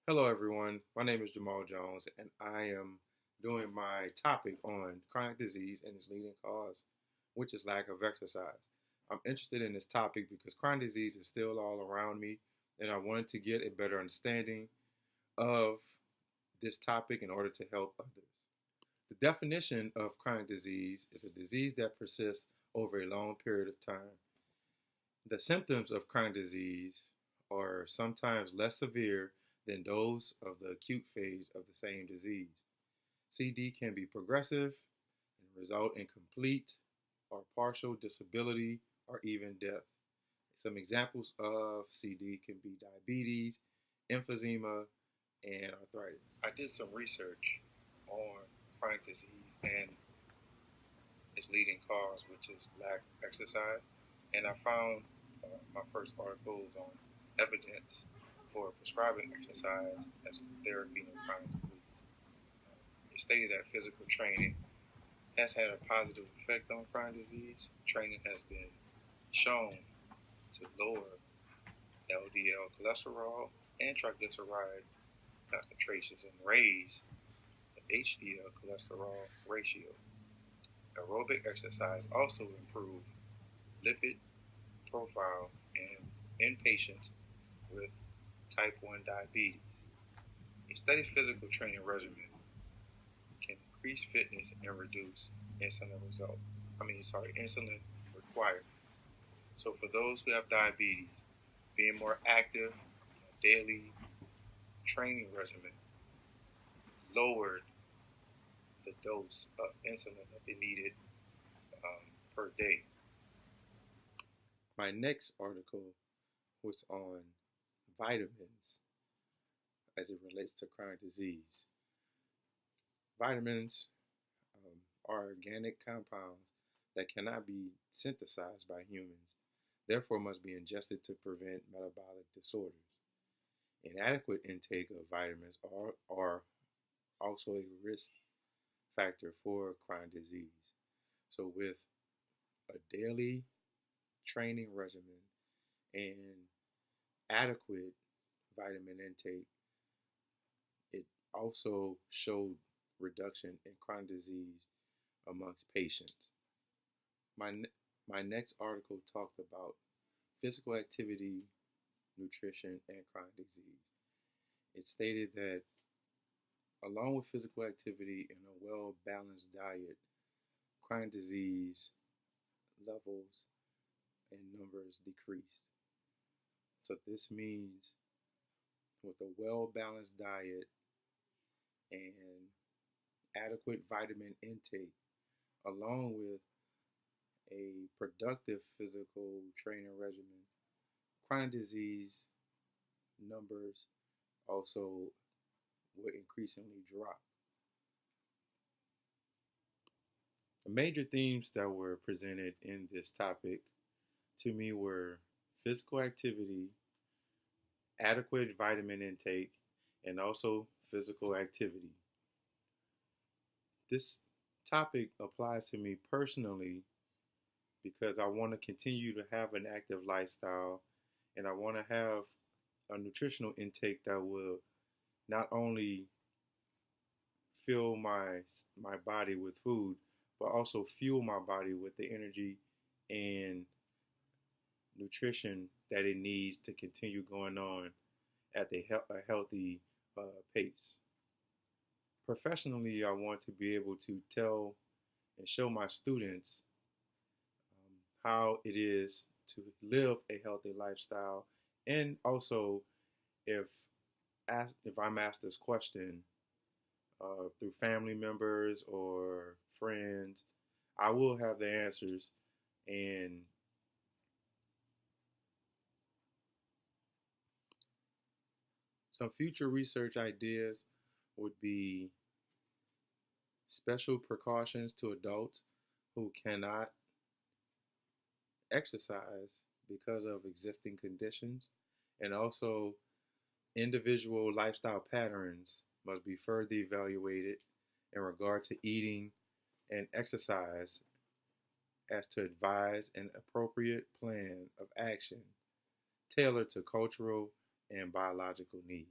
Hello, everyone. My name is Jamal Jones, and I am doing my topic on chronic disease and its leading cause, which is lack of exercise. I'm interested in this topic because chronic disease is still all around me, and I wanted to get a better understanding of this topic in order to help others. The definition of chronic disease is a disease that persists over a long period of time. The symptoms of chronic disease are sometimes less severe than those of the acute phase of the same disease. CD can be progressive and result in complete or partial disability or even death. Some examples of CD can be diabetes, emphysema, and arthritis. I did some research on chronic disease and its leading cause, which is lack of exercise, and I found my first articles on evidence for prescribing exercise as therapy in chronic disease. It stated that physical training has had a positive effect on chronic disease. Training has been shown to lower LDL cholesterol and triglyceride concentrations and raise the HDL cholesterol ratio. Aerobic exercise also improved lipid profile in patients with type 1 diabetes. A steady physical training regimen can increase fitness and reduce insulin requirements. So for those who have diabetes, being more active in a daily training regimen lowered the dose of insulin that they needed per day. My next article was on vitamins as it relates to chronic disease. Vitamins are organic compounds that cannot be synthesized by humans, therefore must be ingested to prevent metabolic disorders. Inadequate intake of vitamins are also a risk factor for chronic disease. So with a daily training regimen and adequate vitamin intake, it also showed reduction in chronic disease amongst patients. My next article talked about physical activity, nutrition, and chronic disease. It stated that along with physical activity and a well-balanced diet, chronic disease levels and numbers decreased. So this means with a well-balanced diet and adequate vitamin intake, along with a productive physical training regimen, chronic disease numbers also would increasingly drop. The major themes that were presented in this topic to me were physical activity, adequate vitamin intake, and also physical activity. This topic applies to me personally because I want to continue to have an active lifestyle and I want to have a nutritional intake that will not only fill my body with food, but also fuel my body with the energy and nutrition that it needs to continue going on at a healthy pace. Professionally, I want to be able to tell and show my students how it is to live a healthy lifestyle, and also if I'm asked this question through family members or friends, I will have the answers. And some future research ideas would be special precautions to adults who cannot exercise because of existing conditions, and also individual lifestyle patterns must be further evaluated in regard to eating and exercise as to advise an appropriate plan of action tailored to cultural and biological needs.